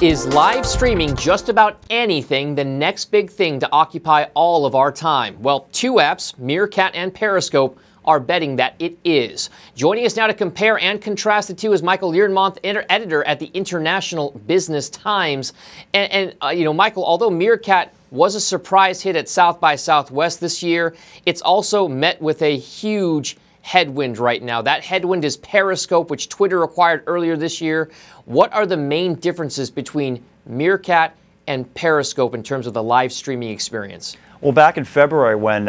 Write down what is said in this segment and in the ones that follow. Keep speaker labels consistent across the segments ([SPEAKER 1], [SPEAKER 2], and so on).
[SPEAKER 1] Is live streaming just about anything the next big thing to occupy all of our time? Well, two apps, Meerkat and Periscope, are betting that it is. Joining us now to compare and contrast the two is Michael Learmonth, editor at the International Business Times. And Michael, although Meerkat was a surprise hit at South by Southwest this year, it's also met with a huge headwind right now. That headwind is Periscope, which Twitter acquired earlier this year. What are the main differences between Meerkat and Periscope in terms of the live streaming experience?
[SPEAKER 2] Well, back in February when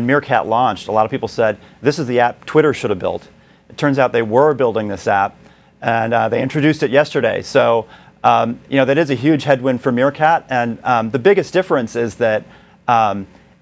[SPEAKER 2] Meerkat launched, a lot of people said, this is the app Twitter should have built. It turns out they were building this app, and they introduced it yesterday. So, that is a huge headwind for Meerkat. And the biggest difference is that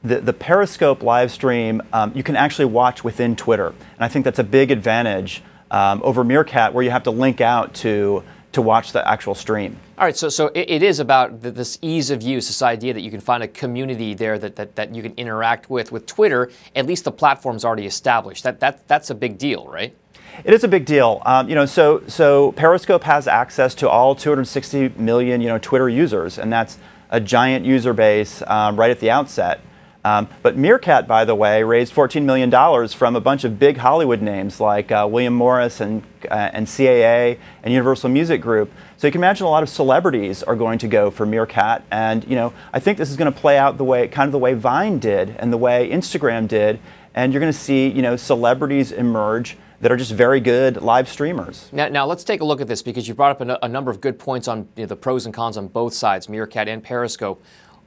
[SPEAKER 2] the Periscope live stream, you can actually watch within Twitter. And I think that's a big advantage over Meerkat, where you have to link out to watch the actual stream.
[SPEAKER 1] All right, so it is about this ease of use, this idea that you can find a community there that you can interact with. With Twitter, at least the platform's already established. That's a big deal, right? It
[SPEAKER 2] is a big deal. So Periscope has access to all 260 million Twitter users, and that's a giant user base right at the outset. But Meerkat, by the way, raised $14 million from a bunch of big Hollywood names like William Morris and CAA and Universal Music Group. So you can imagine a lot of celebrities are going to go for Meerkat, and I think this is going to play out the way Vine did and the way Instagram did, and you're going to see celebrities emerge that are just very good live streamers.
[SPEAKER 1] Now let's take a look at this, because you brought up a number of good points on the pros and cons on both sides, Meerkat and Periscope.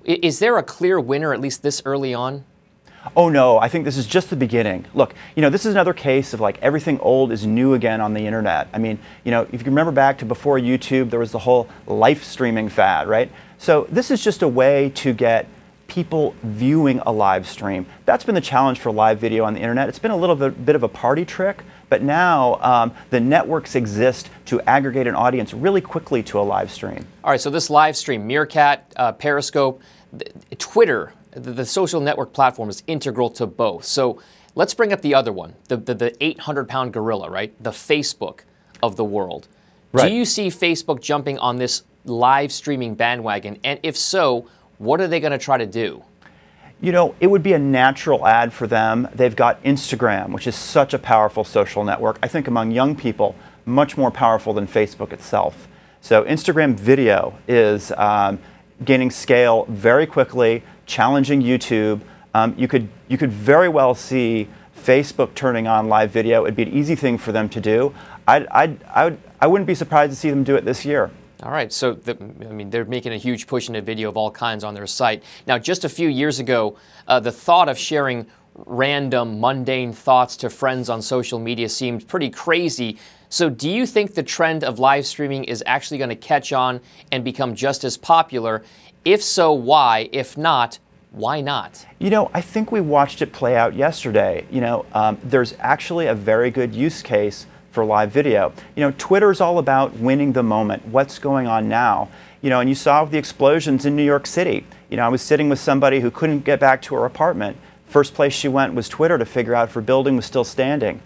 [SPEAKER 1] Is there a clear winner, at least this early on?
[SPEAKER 2] Oh no, I think this is just the beginning. Look, this is another case of like everything old is new again on the internet. I mean, if you remember back to before YouTube, there was the whole live streaming fad, right? So this is just a way to get people viewing a live stream. That's been the challenge for live video on the internet. It's been a little bit of a party trick, but now the networks exist to aggregate an audience really quickly to a live stream. All
[SPEAKER 1] right, so this live stream, Meerkat, Periscope, Twitter, the social network platform is integral to both. So let's bring up the other one, the 800-pound gorilla, right? The Facebook of the world. Right. Do you see Facebook jumping on this live streaming bandwagon? And if so, what are they going to try to do?
[SPEAKER 2] It would be a natural ad for them. They've got Instagram, which is such a powerful social network. I think among young people, much more powerful than Facebook itself. So Instagram video is gaining scale very quickly, challenging YouTube. You could very well see Facebook turning on live video. It'd be an easy thing for them to do. I wouldn't be surprised to see them do it this year.
[SPEAKER 1] All right, so they're making a huge push into video of all kinds on their site. Now, just a few years ago, the thought of sharing random, mundane thoughts to friends on social media seemed pretty crazy. So do you think the trend of live streaming is actually going to catch on and become just as popular? If so, why? If not, why not?
[SPEAKER 2] I think we watched it play out yesterday. There's actually a very good use case for live video. Twitter's all about winning the moment. What's going on now? And you saw the explosions in New York City. I was sitting with somebody who couldn't get back to her apartment. First place she went was Twitter to figure out if her building was still standing.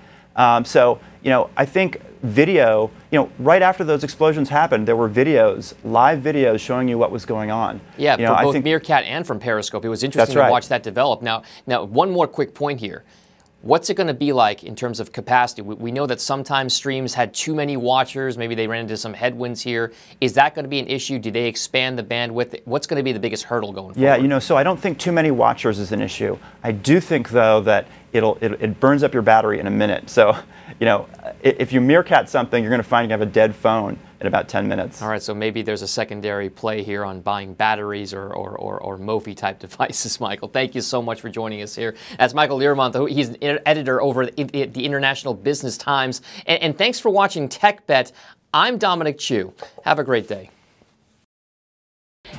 [SPEAKER 2] So I think video, right after those explosions happened, there were videos, live videos showing you what was going on.
[SPEAKER 1] Yeah, for both Meerkat and from Periscope. It was interesting to watch that develop. Now, one more quick point here. What's it going to be like in terms of capacity? We know that sometimes streams had too many watchers. Maybe they ran into some headwinds here. Is that going to be an issue? Do they expand the bandwidth? What's going to be the biggest hurdle going forward?
[SPEAKER 2] Yeah, so I don't think too many watchers is an issue. I do think, though, that it burns up your battery in a minute. So, if you Meerkat something, you're going to find you have a dead phone in about 10 minutes.
[SPEAKER 1] All right, so maybe there's a secondary play here on buying batteries or Mophie-type devices, Michael. Thank you so much for joining us here. That's Michael Learmonth. He's an editor over at the International Business Times. And thanks for watching TechBet. I'm Dominic Chu. Have a great day.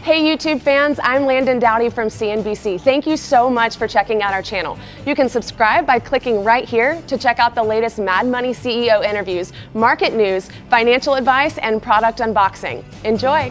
[SPEAKER 3] Hey YouTube fans, I'm Landon Dowdy from CNBC. Thank you so much for checking out our channel. You can subscribe by clicking right here to check out the latest Mad Money CEO interviews, market news, financial advice, and product unboxing. Enjoy!